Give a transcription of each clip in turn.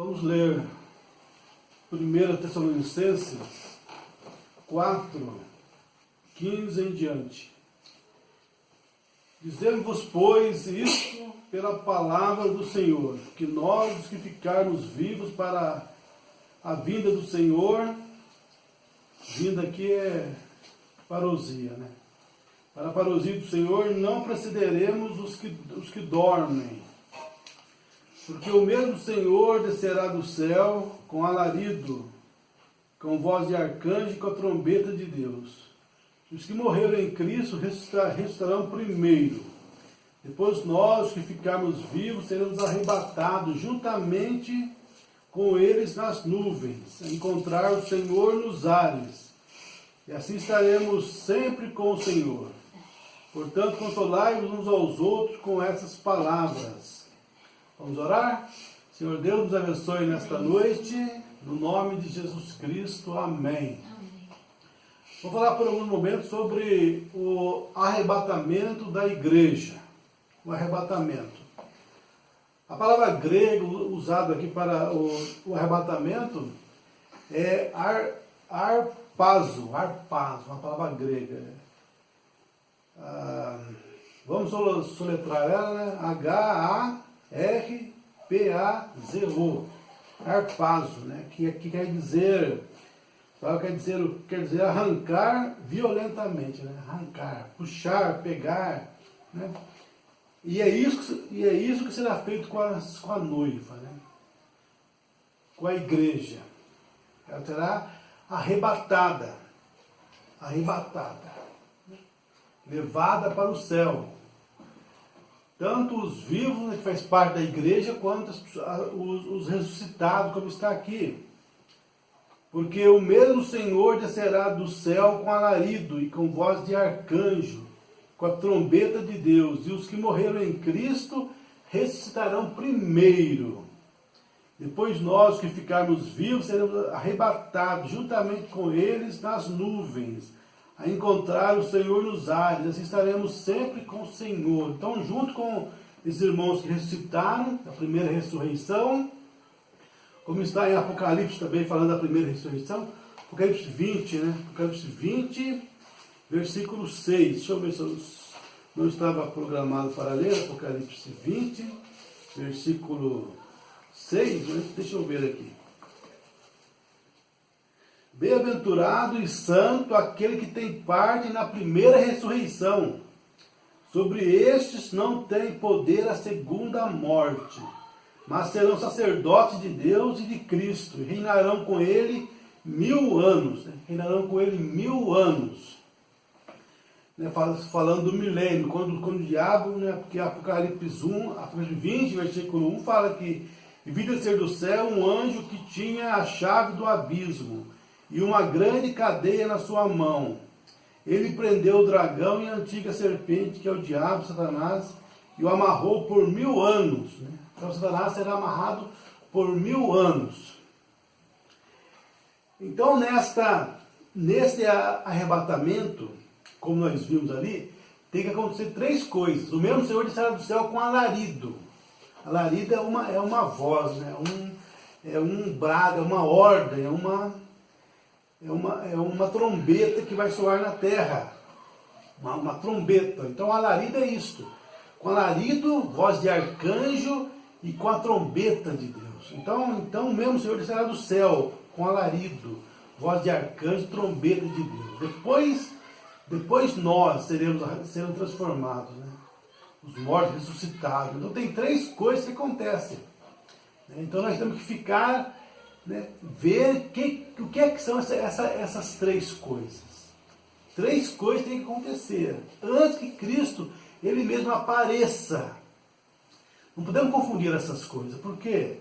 Vamos ler 1 Tessalonicenses 4, 15 em diante. Dizemos-vos, pois, isto pela palavra do Senhor, que nós, os que ficarmos vivos para a vinda do Senhor, vinda aqui é parousia, né? Para a parousia do Senhor, não precederemos os que dormem. Porque o mesmo Senhor descerá do céu com alarido, com voz de arcanjo e com a trombeta de Deus. Os que morreram em Cristo ressuscitarão primeiro. Depois nós, os que ficarmos vivos, seremos arrebatados juntamente com eles nas nuvens, a encontrar o Senhor nos ares. E assim estaremos sempre com o Senhor. Portanto, consolai-vos uns aos outros com essas palavras. Vamos orar? Senhor Deus, nos abençoe nesta noite, no nome de Jesus Cristo. Amém. Vou falar por alguns momentos sobre o arrebatamento da igreja. O arrebatamento. A palavra grega usada aqui para o arrebatamento é arpazo, uma palavra grega. Vamos soletrar ela, né? H-A-R-P-A-Z-O. Arpazo, né? Que quer dizer arrancar violentamente, né? Arrancar, puxar, pegar, né? E é isso que será feito com a noiva, né? Com a igreja. Ela será arrebatada, levada para o céu. Tanto os vivos, né, que faz parte da igreja, quanto os ressuscitados, como está aqui. Porque o mesmo Senhor descerá do céu com alarido e com voz de arcanjo, com a trombeta de Deus, e os que morreram em Cristo ressuscitarão primeiro. Depois nós, que ficarmos vivos, seremos arrebatados juntamente com eles nas nuvens, a encontrar o Senhor nos ares. Assim estaremos sempre com o Senhor. Então, junto com esses irmãos que ressuscitaram, a primeira ressurreição, como está em Apocalipse também, falando da primeira ressurreição, Apocalipse 20, né? Apocalipse 20, versículo 6. Deixa eu ver se eu não estava programado para ler. Apocalipse 20, versículo 6, né? Deixa eu ver aqui. Bem-aventurado e santo aquele que tem parte na primeira ressurreição. Sobre estes não tem poder a segunda morte, mas serão sacerdotes de Deus e de Cristo, e reinarão com ele 1000 anos. Né? Reinarão com ele 1000 anos. Né? Falando do milênio, quando o diabo, né? Porque Apocalipse 1, Apocalipse 20, versículo 1, fala que vi descer do céu um anjo que tinha a chave do abismo e uma grande cadeia na sua mão. Ele prendeu o dragão e a antiga serpente, que é o diabo, Satanás, e o amarrou por 1000 anos. Né? Então Satanás será amarrado por 1000 anos. Então nesse arrebatamento, como nós vimos ali, tem que acontecer 3 coisas. O mesmo Senhor descerá do céu com alarido. Alarido é uma voz, né? É um brado, é uma ordem, é uma trombeta que vai soar na terra. Uma trombeta. Então alarido é isto. Com alarido, voz de arcanjo e com a trombeta de Deus. Então o mesmo Senhor descerá do céu com alarido, voz de arcanjo e trombeta de Deus. Depois nós seremos transformados, né? Os mortos ressuscitados. Então tem 3 coisas que acontecem. Então nós temos que ficar, né, ver o que é que são essas 3 coisas. 3 coisas têm que acontecer antes que Cristo, Ele mesmo, apareça. Não podemos confundir essas coisas. Por quê?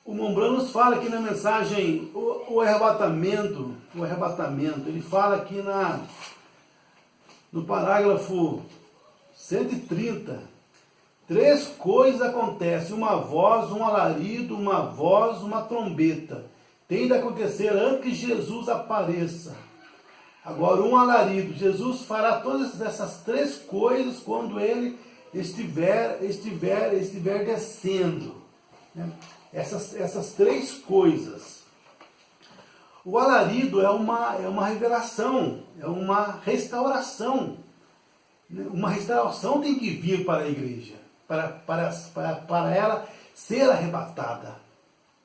O Mombrano nos fala aqui na mensagem o arrebatamento, ele fala aqui no parágrafo 130, 3 coisas acontecem: uma voz, um alarido, uma voz, uma trombeta. Tem de acontecer antes que Jesus apareça. Agora, um alarido. Jesus fará todas essas 3 coisas quando ele estiver descendo. né? Essas três coisas. O alarido é uma revelação, é uma restauração. Uma restauração tem que vir para a igreja, para ela ser arrebatada.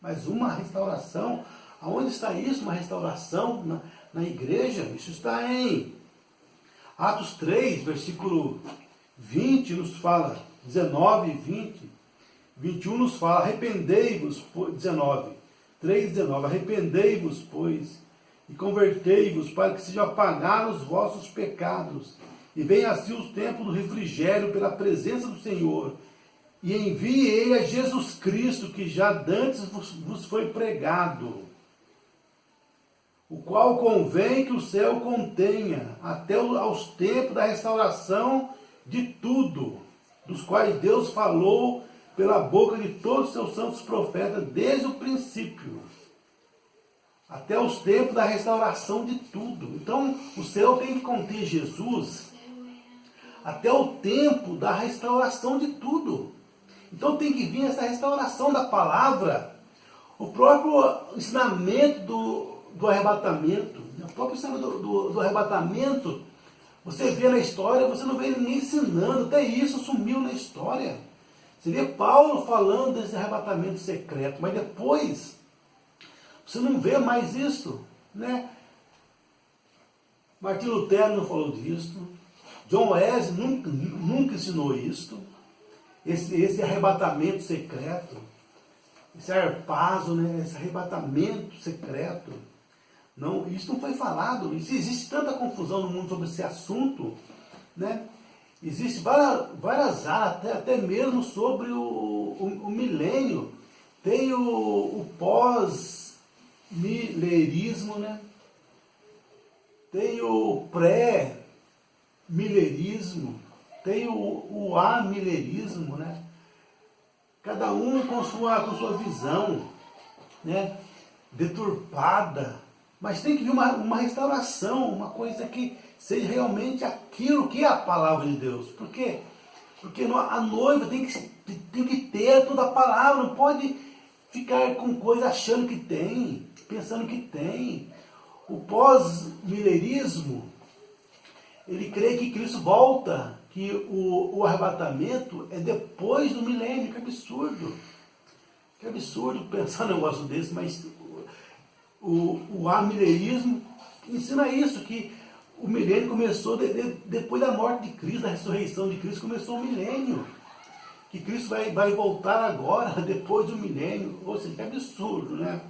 Mas uma restauração, aonde está isso? Uma restauração na igreja? Isso está em Atos 3, versículo 20, nos fala, 19 e 20. 21 nos fala, arrependei-vos, 19, 3:19, arrependei-vos, pois, e convertei-vos, para que sejam apagados os vossos pecados, e venha assim o tempo do refrigério pela presença do Senhor, e envie ele a Jesus Cristo, que já dantes vos foi pregado, o qual convém que o céu contenha, até aos tempos da restauração de tudo, dos quais Deus falou pela boca de todos os seus santos profetas, desde o princípio, até os tempos da restauração de tudo. Então, o céu tem que conter Jesus até o tempo da restauração de tudo. Então, tem que vir essa restauração da palavra, o próprio ensinamento do arrebatamento, o próprio ensinamento do arrebatamento, você vê na história, você não vê ninguém ensinando, até isso sumiu na história. Você vê Paulo falando desse arrebatamento secreto, mas depois você não vê mais isso, né? Martim Lutero não falou disso, John Wesley nunca ensinou isso, esse arrebatamento secreto, esse harpazo, né? Esse arrebatamento secreto. Não, isso não foi falado. Existe tanta confusão no mundo sobre esse assunto, né? Existem várias áreas, até mesmo sobre o milênio. Tem o pós-milerismo, né? Tem o pré-milerismo, tem o amilerismo, né? Cada um com sua visão, né? Deturpada. Mas tem que vir uma restauração, uma coisa que seja realmente aquilo que é a palavra de Deus. Por quê? Porque a noiva tem que ter toda a palavra, não pode ficar com coisa achando que tem, pensando que tem. O pós-milerismo, ele crê que Cristo volta, que o arrebatamento é depois do milênio. Que absurdo. Que absurdo pensar um negócio desse, mas o amilerismo ensina isso, que o milênio começou depois da morte de Cristo, da ressurreição de Cristo, começou o milênio. Que Cristo vai voltar agora, depois do milênio. Ou seja, que absurdo, né?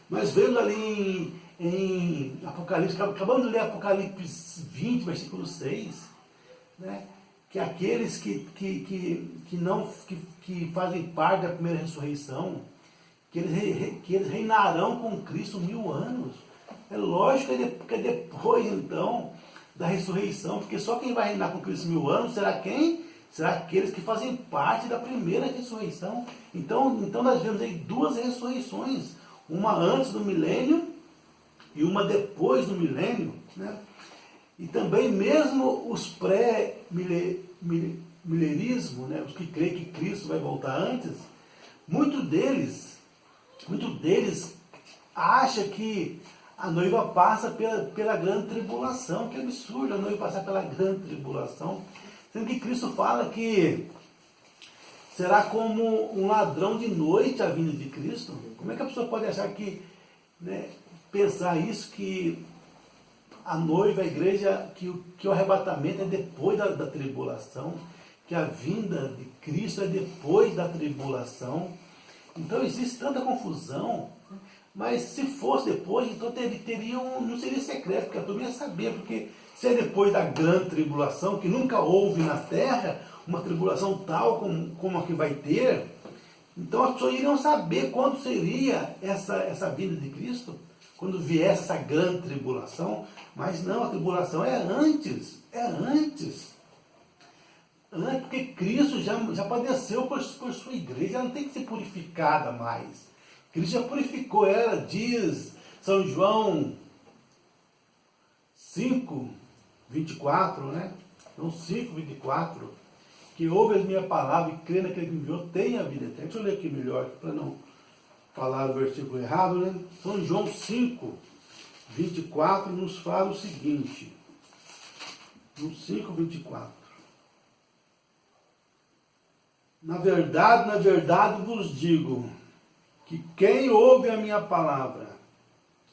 Nós vemos ali em Apocalipse, acabamos de ler Apocalipse 20, versículo 6, né? Que aqueles que fazem parte da primeira ressurreição, que eles reinarão com Cristo 1000 anos. É lógico que é depois, então, da ressurreição, porque só quem vai reinar com Cristo 1000 anos será quem? Será aqueles que fazem parte da primeira ressurreição. Então nós vemos aí duas ressurreições, uma antes do milênio e uma depois do milênio, né? E também mesmo os pré-milerismo, né, os que creem que Cristo vai voltar antes, muitos deles acham que a noiva passa pela grande tribulação. Que absurdo a noiva passar pela grande tribulação. Sendo que Cristo fala que será como um ladrão de noite a vinda de Cristo. Como é que a pessoa pode achar que, né, pensar isso, que a noiva, a igreja, que o arrebatamento é depois da tribulação, que a vinda de Cristo é depois da tribulação? Então existe tanta confusão, mas se fosse depois, então não seria secreto, porque a turma ia saber, porque se é depois da grande tribulação, que nunca houve na terra uma tribulação tal como a que vai ter, então as pessoas iriam saber quando seria essa vinda de Cristo, quando viesse essa grande tribulação. Mas não, a tribulação é antes, porque Cristo já padeceu por sua igreja, ela não tem que ser purificada mais. Cristo já purificou ela, diz São João 5, 24, né? João 5, 24. que ouve a minha palavra e crê naquele que me enviou, tem a vida eterna. Deixa eu ler aqui melhor, para não falar o versículo errado, né? Então, João 5, 24, nos fala o seguinte. João 5, 24. Na verdade vos digo, que quem ouve a minha palavra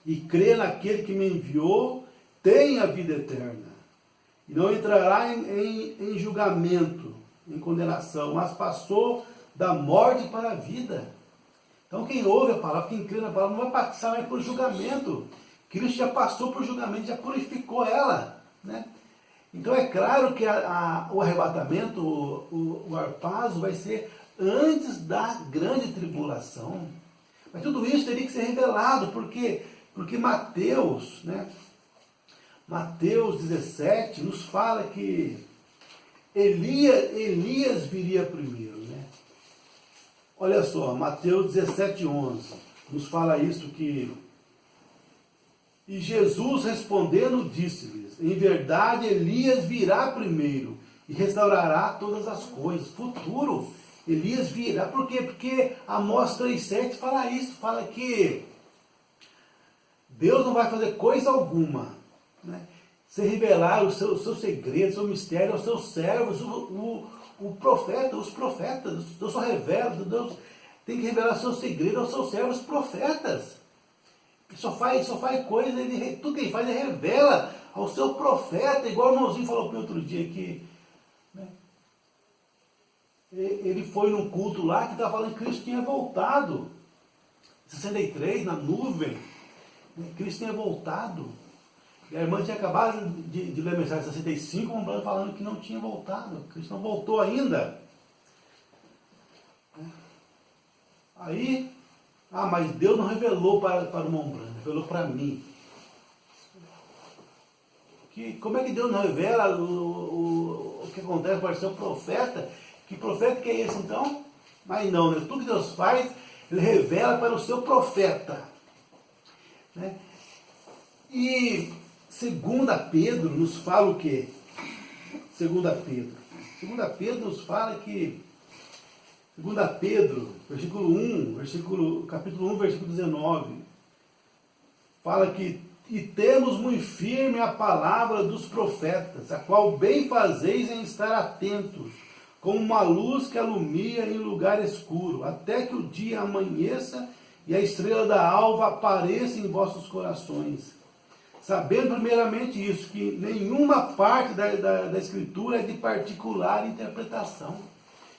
e crê naquele que me enviou, tem a vida eterna. E não entrará em julgamento, em condenação, mas passou da morte para a vida. Então quem ouve a palavra, quem crê na palavra, não vai passar mais por julgamento. Cristo já passou por julgamento, já purificou ela, né? Então é claro que o arrebatamento, o harpazo vai ser antes da grande tribulação. Mas tudo isso teria que ser revelado, porque Mateus, né? Mateus 17 nos fala que Elias viria primeiro, né? Olha só, Mateus 17, 11 nos fala isso que... E Jesus respondendo disse-lhes, em verdade Elias virá primeiro e restaurará todas as coisas. Futuro, Elias virá. Por quê? Porque Amós 3,7 fala isso, fala que Deus não vai fazer coisa alguma, né? Se revelar o seu segredo, o seu mistério aos seus servos, os profetas. Deus só revela, Deus tem que revelar o seu segredo aos seus servos profetas. Só faz coisa, tudo que ele faz, ele revela ao seu profeta, igual o irmãozinho falou para mim outro dia aqui, né? Ele foi num culto lá que estava falando que Cristo tinha voltado, 63, na nuvem, né? Cristo tinha voltado, e a irmã tinha acabado de ler a mensagem 65, falando que não tinha voltado, Cristo não voltou ainda. Aí... mas Deus não revelou para o irmão Branco, revelou para mim. Como é que Deus não revela o que acontece para o seu profeta? Que profeta que é esse então? Mas não, né? Tudo que Deus faz, Ele revela para o seu profeta, né? E 2 Pedro nos fala o quê? 2 Pedro nos fala que 2 Pedro, capítulo 1, versículo 19, fala que, e temos muito firme a palavra dos profetas, a qual bem fazeis em estar atentos, como uma luz que alumia em lugar escuro, até que o dia amanheça e a estrela da alva apareça em vossos corações. Sabendo primeiramente isso, que nenhuma parte da Escritura é de particular interpretação.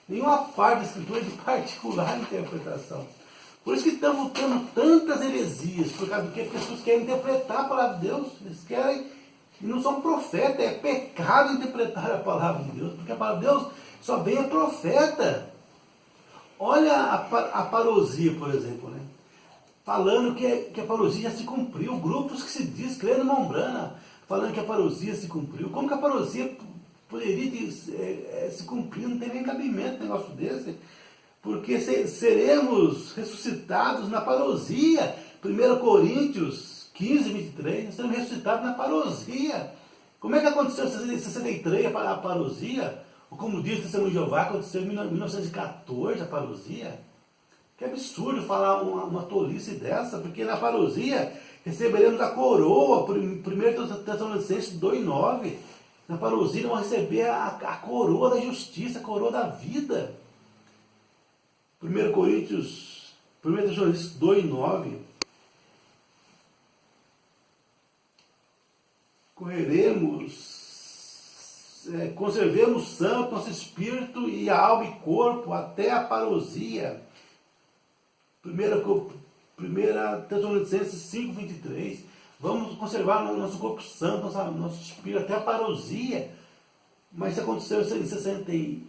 Nenhuma parte da Escritura é de particular interpretação. Por isso que estamos tendo tantas heresias, por causa do que as pessoas querem interpretar a palavra de Deus. Eles querem, e não são profetas, é pecado interpretar a palavra de Deus, porque a palavra de Deus só vem a profeta. Olha a parousia, por exemplo, né? Falando que a parousia já se cumpriu, grupos que se diz crer no Mombrana, falando que a parousia se cumpriu. Como que a parousia poderia se cumprir? Não tem nem cabimento um negócio desse, porque seremos ressuscitados na parousia. 1 Coríntios 15, 23, nós seremos ressuscitados na parousia. Como é que aconteceu em 63 a parousia? Ou como diz o Testemunho de Jeová, aconteceu em 1914 a parousia? Que absurdo falar uma tolice dessa, porque na parousia receberemos a coroa, 1 Tessalonicenses 2,9. Na parousia vamos receber a coroa da justiça, a coroa da vida. 1 Tessalonicenses 2,9. Conservemos santo nosso espírito e a alma e corpo até a parousia. 1 Tessalonicenses 5,23. Vamos conservar o nosso corpo santo, nosso espírito até a parousia. Mas isso aconteceu em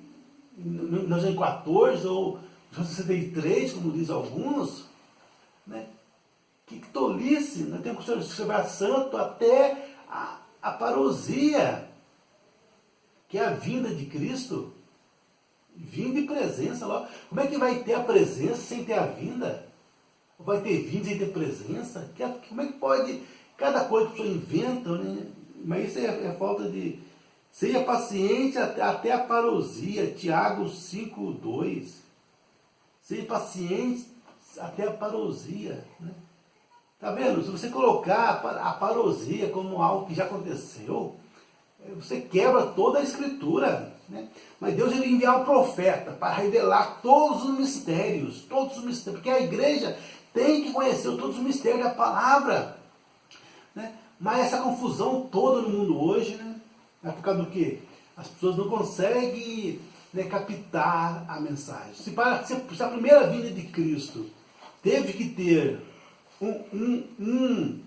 1914 ou 1963, como diz alguns, né? Que tolice! Nós temos que conservar santo até a parousia, que é a vinda de Cristo. Vinda e presença. Como é que vai ter a presença sem ter a vinda? Vai ter vinda sem ter presença? Como é que pode? Cada coisa que a pessoa inventa, né? Mas isso é falta de Seja paciente até a parousia, Tiago 5:2. Seja paciente até a parousia, né? Tá vendo? Se você colocar a parousia como algo que já aconteceu, você quebra toda a escritura, né? Mas Deus ele enviar um profeta para revelar todos os mistérios, porque a igreja tem que conhecer todos os mistérios da palavra, né? Mas essa confusão toda no mundo hoje, né? É por causa do quê? As pessoas não conseguem, né, captar a mensagem. Se a primeira vinda de Cristo teve que ter um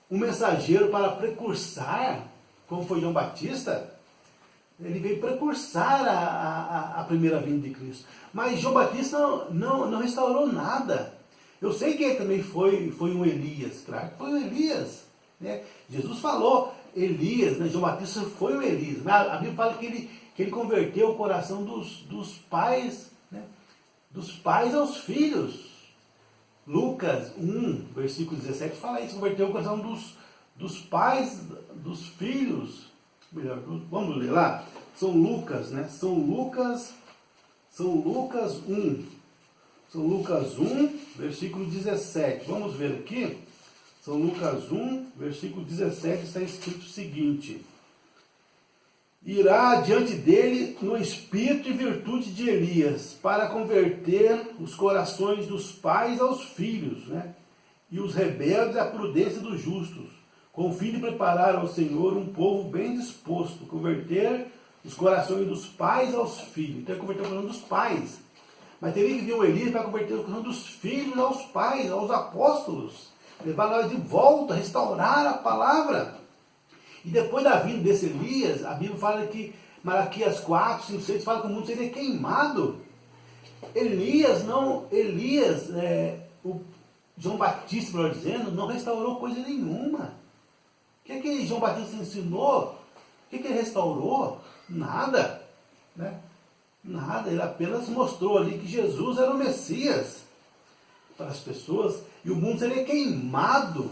mensageiro para precursar, como foi João Batista, ele veio precursar a primeira vinda de Cristo. Mas João Batista não restaurou nada. Eu sei que ele também foi um Elias, claro, foi um Elias, né? Jesus falou Elias, né? João Batista foi um Elias. A Bíblia fala que ele converteu o coração dos pais, né? Dos pais aos filhos. Lucas 1, versículo 17 fala isso, converteu o coração dos pais dos filhos. Melhor, vamos ler lá. São Lucas, né? São Lucas 1. São Lucas 1, versículo 17. Vamos ver aqui. São Lucas 1, versículo 17, está escrito o seguinte: irá diante dele no espírito e virtude de Elias, para converter os corações dos pais aos filhos, né? E os rebeldes à prudência dos justos, com o fim de preparar ao Senhor um povo bem disposto, converter os corações dos pais aos filhos. Então ele converteu o coração dos pais. Mas teria que vir o Elias para converter o coração dos filhos aos pais, aos apóstolos, levar nós de volta, restaurar a palavra. E depois da vinda desse Elias, a Bíblia fala que Malaquias 4, 5, 6 fala que o mundo seria queimado. O João Batista, melhor dizendo, não restaurou coisa nenhuma. O que João Batista ensinou? O que ele restaurou? Nada, né? Nada, ele apenas mostrou ali que Jesus era o Messias para as pessoas e o mundo seria queimado.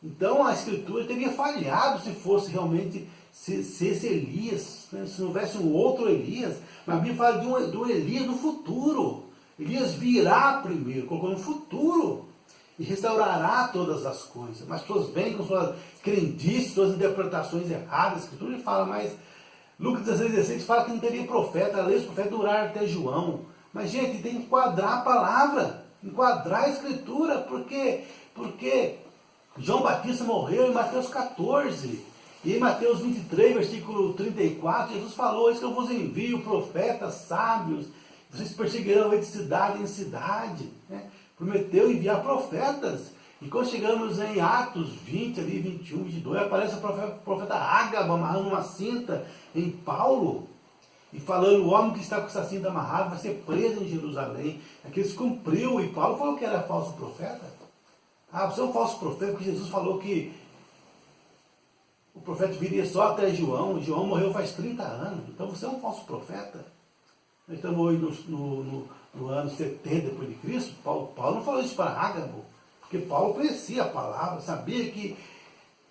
Então a Escritura teria falhado se fosse realmente, se esse Elias, né, se não houvesse um outro Elias. Mas a Bíblia fala do Elias no futuro. Elias virá primeiro, colocou no futuro e restaurará todas as coisas. Mas as pessoas vêm com suas crendices, suas interpretações erradas. A Escritura fala, mas Lucas 16 fala que não teria profeta, a lei dos profetas duraram até João. Mas, gente, tem que enquadrar a palavra, enquadrar a Escritura, porque João Batista morreu em Mateus 14. E em Mateus 23, versículo 34, Jesus falou: isso que eu vos envio, profetas, sábios, vocês perseguirão de cidade em cidade, né? Prometeu enviar profetas. E quando chegamos em Atos 20, ali, 21, 22, aparece o profeta Ágabo amarrando uma cinta em Paulo e falando: o homem que está com essa cinta amarrada vai ser preso em Jerusalém. Aqueles cumpriu, e Paulo falou que era falso profeta. Ah, você é um falso profeta, porque Jesus falou que o profeta viria só até João. João morreu faz 30 anos, então você é um falso profeta. Nós estamos hoje no ano 70 depois de Cristo. Paulo não falou isso para Ágabo, porque Paulo conhecia a palavra, sabia que,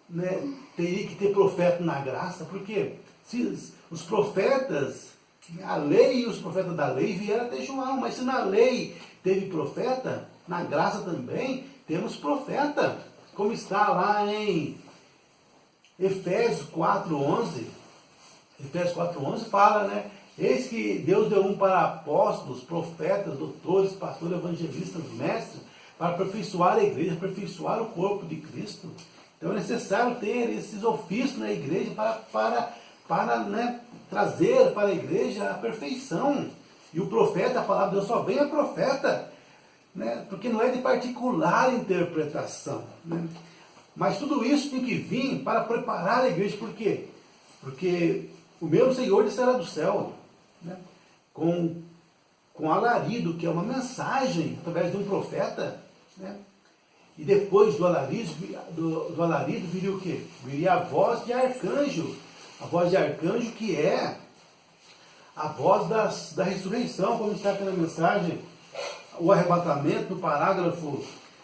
né, teria que ter profeta na graça, porque se os profetas, a lei e os profetas da lei vieram até João, mas se na lei teve profeta, na graça também temos profeta, como está lá em Efésios 4:11. Efésios 4:11 fala, né? Eis que Deus deu um para apóstolos, profetas, doutores, pastores, evangelistas, mestres, para aperfeiçoar a igreja, aperfeiçoar o corpo de Cristo. Então é necessário ter esses ofícios na igreja para né, trazer para a igreja a perfeição. E o profeta, a palavra de Deus só vem a profeta, né, porque não é de particular interpretação, né? Mas tudo isso tem que vir para preparar a igreja. Por quê? Porque o mesmo Senhor descerá do céu, né, com alarido, que é uma mensagem através de um profeta, né? E depois do alarido viria o quê? Viria a voz de arcanjo. A voz de arcanjo, que é a voz da ressurreição, como está aqui na mensagem, o arrebatamento, no parágrafo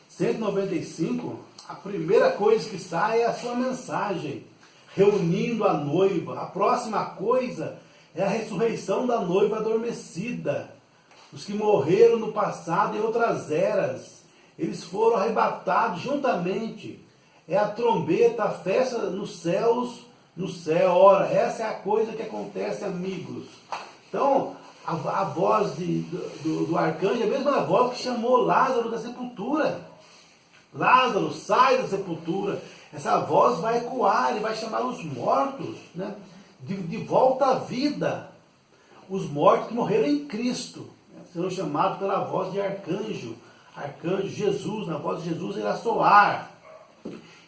195, a primeira coisa que sai é a sua mensagem. reunindo a noiva. A próxima coisa é a ressurreição da noiva adormecida. Os que morreram no passado em outras eras, eles foram arrebatados juntamente. É a trombeta, a festa nos céus, no céu. Ora, essa é a coisa que acontece, amigos. Então, a voz do arcanjo é a mesma voz que chamou Lázaro da sepultura. Lázaro, sai da sepultura. Essa voz vai ecoar, ele vai chamar os mortos, né, de volta à vida. Os mortos que morreram em Cristo, né, serão chamados pela voz de arcanjo. Arcanjo, Jesus, na voz de Jesus irá soar.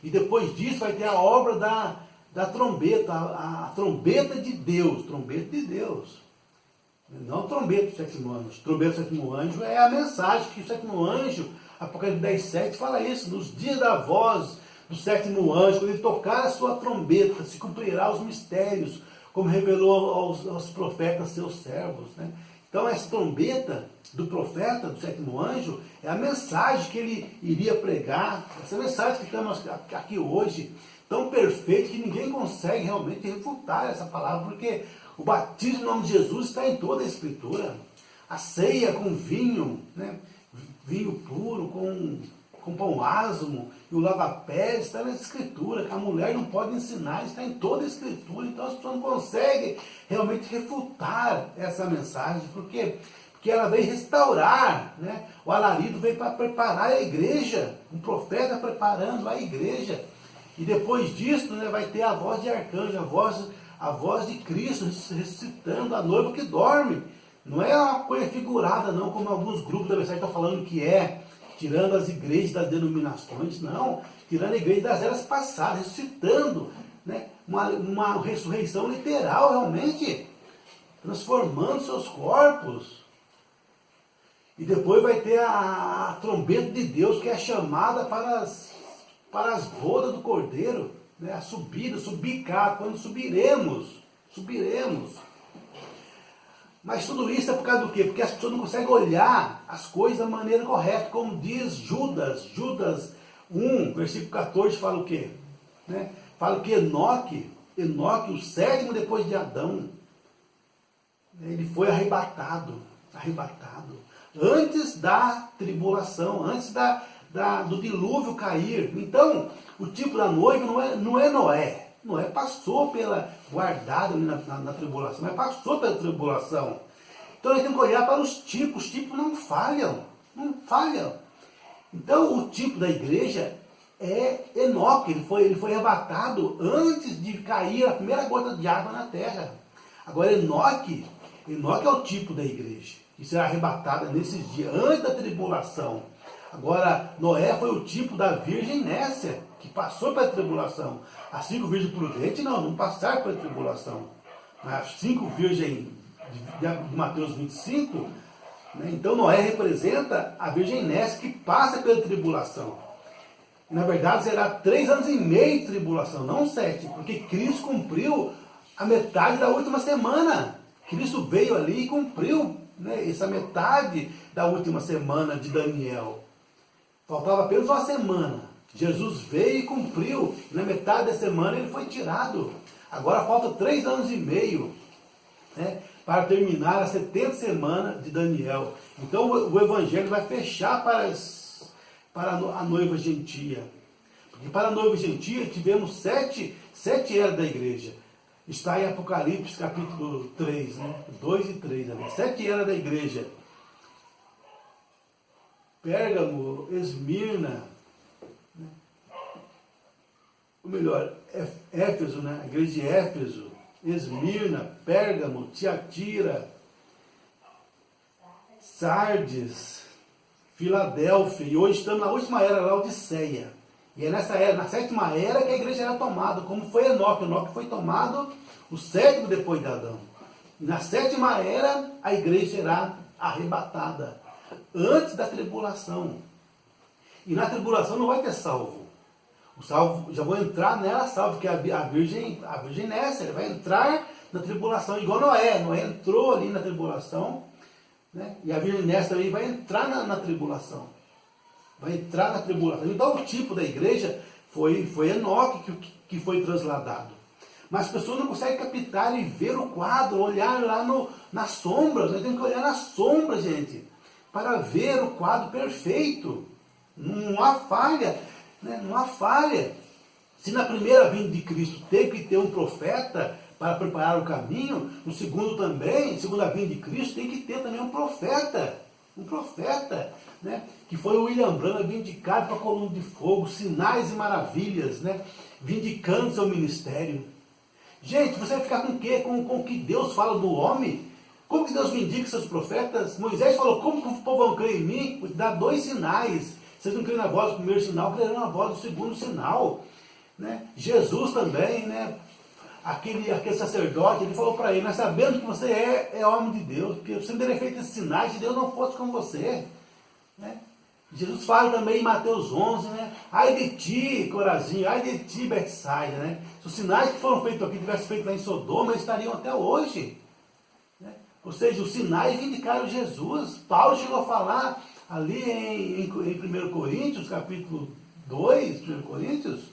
E depois disso vai ter a obra da trombeta, a trombeta de Deus. Trombeta de Deus. Não trombeta do sétimo anjo. Trombeta do sétimo anjo é a mensagem que o sétimo anjo, Apocalipse 10:7, fala isso. Nos dias da voz do sétimo anjo, quando ele tocar a sua trombeta, se cumprirá os mistérios, como revelou aos profetas, seus servos, né? Então essa trombeta do profeta, do sétimo anjo, é a mensagem que ele iria pregar. Essa mensagem que estamos aqui hoje, tão perfeita que ninguém consegue realmente refutar essa palavra, porque o batismo em nome de Jesus está em toda a Escritura. A ceia com vinho, né? Vinho puro, com pão asmo, e o lava-pés, está na Escritura, que a mulher não pode ensinar, está em toda a Escritura. Então as pessoas não conseguem realmente refutar essa mensagem. Por quê? Porque ela veio restaurar, né? O alarido veio para preparar a igreja, um profeta preparando a igreja. E depois disso, né, vai ter a voz de arcanjo, a voz de Cristo ressuscitando a noiva que dorme. Não é uma coisa figurada, não, como alguns grupos da mensagem estão falando que é, tirando as igrejas das denominações, não, tirando a igreja das eras passadas, ressuscitando, né, uma ressurreição literal, realmente, transformando seus corpos. E depois vai ter a trombeta de Deus, que é chamada para as bodas do Cordeiro, né, a subida, subicar, quando subiremos. Mas tudo isso é por causa do quê? Porque as pessoas não conseguem olhar as coisas da maneira correta, como diz Judas 1, versículo 14, fala o quê? Né? Fala que Enoque, o sétimo depois de Adão, ele foi arrebatado, antes da tribulação, antes do dilúvio cair. Então, o tipo da noiva não é Noé. Noé passou guardado ali na tribulação, mas passou pela tribulação. Então nós temos que olhar para os tipos não falham. Então o tipo da igreja é Enoque, ele foi arrebatado antes de cair a primeira gota de água na terra. Agora Enoque é o tipo da igreja, que será arrebatada nesses dias, antes da tribulação. Agora, Noé foi o tipo da virgem Nécia, que passou pela tribulação. As 5 virgens prudentes não passaram pela tribulação. Mas as 5 virgens de Mateus 25, né? Então Noé representa a virgem Nécia que passa pela tribulação. Na verdade, será 3 anos e meio de tribulação, não 7, porque Cristo cumpriu a metade da última semana. Cristo veio ali e cumpriu, né, essa metade da última semana de Daniel. Faltava apenas uma semana. Jesus veio e cumpriu. E na metade da semana ele foi tirado. Agora falta 3 anos e meio, né, para terminar a 70 semana de Daniel. Então o evangelho vai fechar para a noiva gentia. Porque para a noiva gentia tivemos 7 eras da igreja. Está em Apocalipse capítulo 3, né? 2 e 3. 7 eras da igreja. Pérgamo, Esmirna, né? Ou melhor, Éfeso, né? A igreja de Éfeso, Esmirna, Pérgamo, Tiatira, Sardes, Filadélfia, e hoje estamos na última era, Laodiceia. E é nessa era, na 7ª era, que a igreja era tomada, como foi Enoque. Enoque foi tomado o 7º depois de Adão. E na 7ª era, a igreja será arrebatada antes da tribulação. E na tribulação não vai ter salvo. O salvo, já vou entrar nela salvo, que a virgem Nécia vai entrar na tribulação, igual Noé. Noé entrou ali na tribulação, né? E a virgem Nécia também vai entrar na tribulação. Então o tipo da igreja foi Enoque que foi trasladado. Mas as pessoas não conseguem captar e ver o quadro, olhar lá na sombra. Nós temos que olhar na sombra, gente, para ver o quadro perfeito. Não há falha, né? Não há falha. Se na primeira vinda de Cristo teve que ter um profeta para preparar o caminho, no segundo também, segunda vinda de Cristo, tem que ter também um profeta, né? Que foi o William Branham, vindicado para a coluna de fogo, sinais e maravilhas, né? Vindicando seu ministério. Gente, você vai ficar com o quê? Com o que Deus fala do homem? Como que Deus vindica seus profetas? Moisés falou, como que o povo não crê em mim? Dá 2 sinais. Vocês não creem na voz do primeiro sinal, crerão na voz do segundo sinal. Né? Jesus também, né? Aquele sacerdote, ele falou para ele, nós sabemos que você é homem de Deus, porque você não teria feito esses sinais se Deus não fosse com você. Né? Jesus fala também em Mateus 11, né? Ai de ti, Corazim, ai de ti, Betsaida, né? Se os sinais que foram feitos aqui tivessem feito lá em Sodoma, eles estariam até hoje. Né? Ou seja, os sinais vindicaram Jesus. Paulo chegou a falar ali em 1 Coríntios, capítulo 2, 1 Coríntios,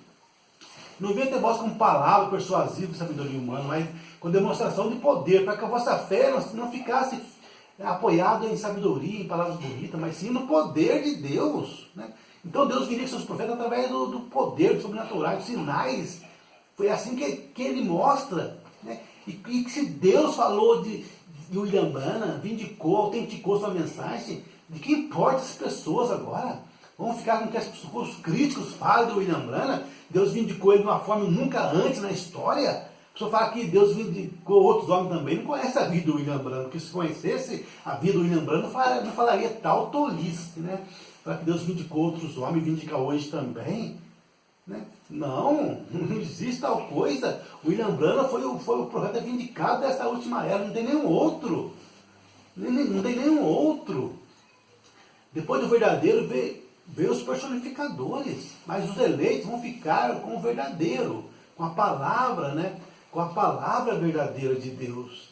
não venha ter vós com palavra persuasiva de sabedoria humana, mas com demonstração de poder, para que a vossa fé não ficasse apoiada em sabedoria, em palavras bonitas, mas sim no poder de Deus. Né? Então Deus vindica seus profetas através do poder, do sobrenatural, dos sinais. Foi assim que ele mostra. Né? E que se Deus falou de William Branham, vindicou, autenticou sua mensagem, de que importa as pessoas agora? Vamos ficar com o que os críticos falam do William Branham? Deus vindicou ele de uma forma nunca antes na história. A pessoa fala que Deus vindicou outros homens também, não conhece a vida do William Branham, porque se conhecesse a vida do William Branham, não falaria tal tolice, né? Falar que Deus vindicou outros homens, vindica hoje também. Né? Não existe tal coisa. O William Branham foi o profeta vindicado dessa última era, não tem nenhum outro. Não tem nenhum outro. Depois do verdadeiro veio os personificadores, mas os eleitos vão ficar com o verdadeiro, com a palavra, né? Com a palavra verdadeira de Deus.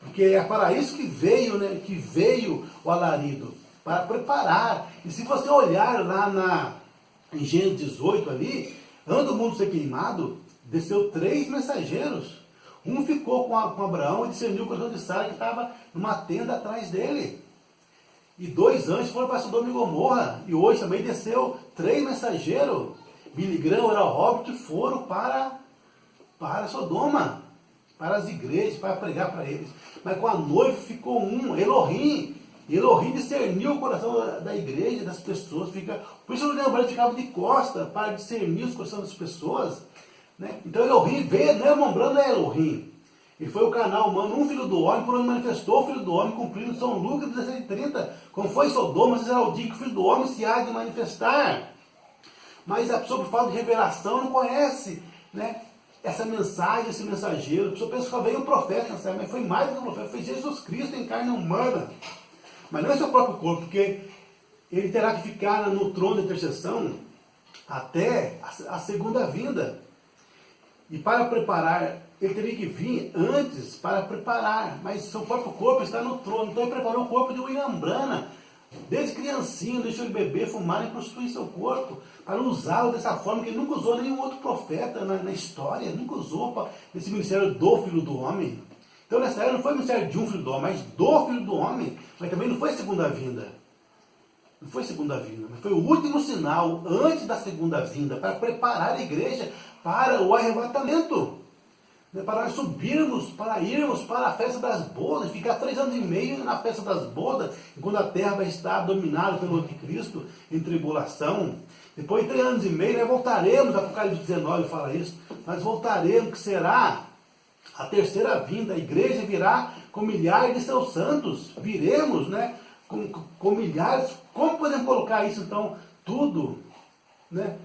Porque é para isso que veio, né? Que veio o alarido, para preparar. E se você olhar lá em Gênesis 18 ali, antes do mundo ser queimado, desceu 3 mensageiros. Um ficou com Abraão e discerniu o coração de Sara, que estava numa tenda atrás dele. E 2 anjos foram para Sodoma e Gomorra. E hoje também desceu 3 mensageiros. Billy Graham, Oral Roberts, que foram para Sodoma, para as igrejas, para pregar para eles. Mas com a noiva ficou um, Elohim. Elohim discerniu o coração da igreja, das pessoas. Por isso o lembrando ficava de costa para discernir os corações das pessoas. Né? Então Elohim veio, não é Mombrando, é Elohim. Ele foi o canal humano, um filho do homem, por onde manifestou o filho do homem, cumprindo São Lucas 16:30. Como foi Sodoma, será o dia que o filho do homem se há de manifestar. Mas a pessoa, por falta de revelação, não conhece, né, essa mensagem, esse mensageiro. A pessoa pensa que só veio um profeta, mas foi mais do que um profeta, foi Jesus Cristo em carne humana. Mas não é seu próprio corpo, porque ele terá que ficar no trono de intercessão até a segunda vinda. E para preparar, ele teria que vir antes para preparar, mas seu próprio corpo está no trono. Então ele preparou o corpo de William Branham, desde criancinha, deixou ele beber, fumar e prostituir seu corpo, para usá-lo dessa forma que ele nunca usou nenhum outro profeta na história, nunca usou esse ministério do Filho do Homem. Então nessa era não foi o ministério de um Filho do Homem, mas do Filho do Homem, mas também não foi segunda vinda. Não foi segunda vinda, mas foi o último sinal antes da segunda vinda, para preparar a igreja para o arrebatamento. Para nós subirmos, para irmos para a festa das bodas, ficar 3 anos e meio na festa das bodas, quando a terra vai estar dominada pelo anticristo em tribulação. Depois de 3 anos e meio, nós voltaremos, Apocalipse 19 fala isso, nós voltaremos, que será a terceira vinda, a igreja virá com milhares de seus santos, viremos, né, com milhares. Como podemos colocar isso então, tudo, né,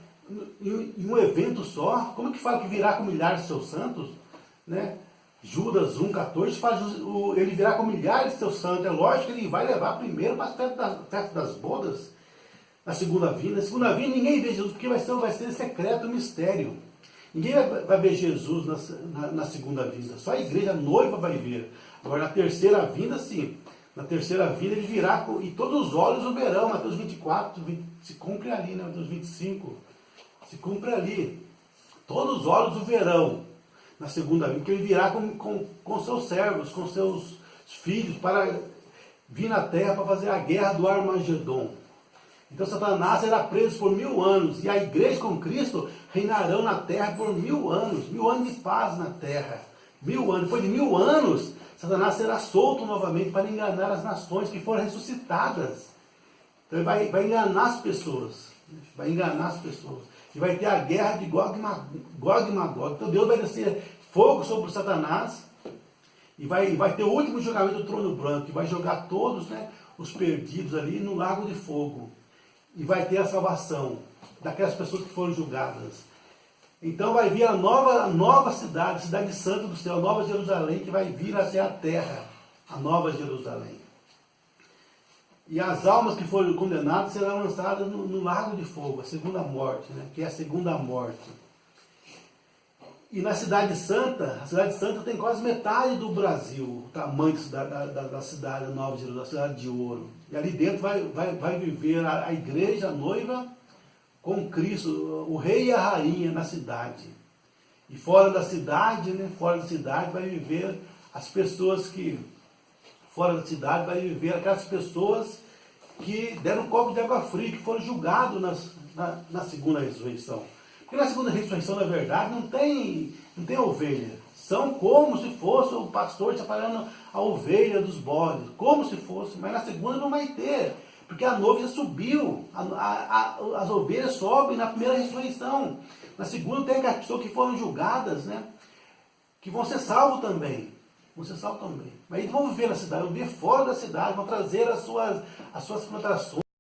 em um evento só? Como que fala que virá com milhares de seus santos? Né? Judas 1,14 fala ele virá com milhares de seus santos. É lógico que ele vai levar primeiro para a festa das bodas, na segunda vinda. Na segunda vinda ninguém vê Jesus, porque vai ser secreto, mistério. Ninguém vai ver Jesus na segunda vinda. Só a igreja, a noiva vai ver. Agora na terceira vinda, sim. Na terceira vinda ele virá e todos os olhos o verão. Mateus 24, se cumpre ali, né? Mateus 25, se cumpre ali. Todos os olhos o verão. na segunda vinda, que ele virá com seus servos, com seus filhos, para vir na terra para fazer a guerra do Armagedon. Então Satanás será preso por 1000 anos, e a igreja com Cristo reinarão na terra por 1000 anos de paz na terra. 1000 anos, depois de 1000 anos, Satanás será solto novamente para enganar as nações que foram ressuscitadas. Então ele vai enganar as pessoas, e vai ter a guerra de Gog e Magog. Então Deus vai descer fogo sobre o Satanás, e vai ter o último julgamento do trono branco, e vai jogar todos, né, os perdidos ali no lago de fogo. E vai ter a salvação daquelas pessoas que foram julgadas. Então vai vir a nova cidade, cidade santa do céu, a Nova Jerusalém, que vai vir até a terra, a Nova Jerusalém. E as almas que foram condenadas serão lançadas no lago de fogo, a segunda morte, né, que é a segunda morte. E na Cidade Santa, a Cidade Santa tem quase metade do Brasil, o tamanho da cidade da Nova Jerusalém, a cidade de ouro. E ali dentro vai viver a igreja, a noiva, com Cristo, o rei e a rainha na cidade. E fora da cidade, né, vai viver as pessoas que, fora da cidade, vai viver aquelas pessoas que deram um copo de água fria, que foram julgados na segunda ressurreição. Porque na segunda ressurreição, na verdade, não tem ovelha. São como se fosse o pastor separando a ovelha dos bodes. Como se fosse. Mas na segunda não vai ter. Porque a noiva já subiu. As ovelhas sobem na primeira ressurreição. Na segunda tem aquelas pessoas que foram julgadas, né, que vão ser salvos também. Mas eles vão viver na cidade, vão viver fora da cidade, vão trazer as suas plantações.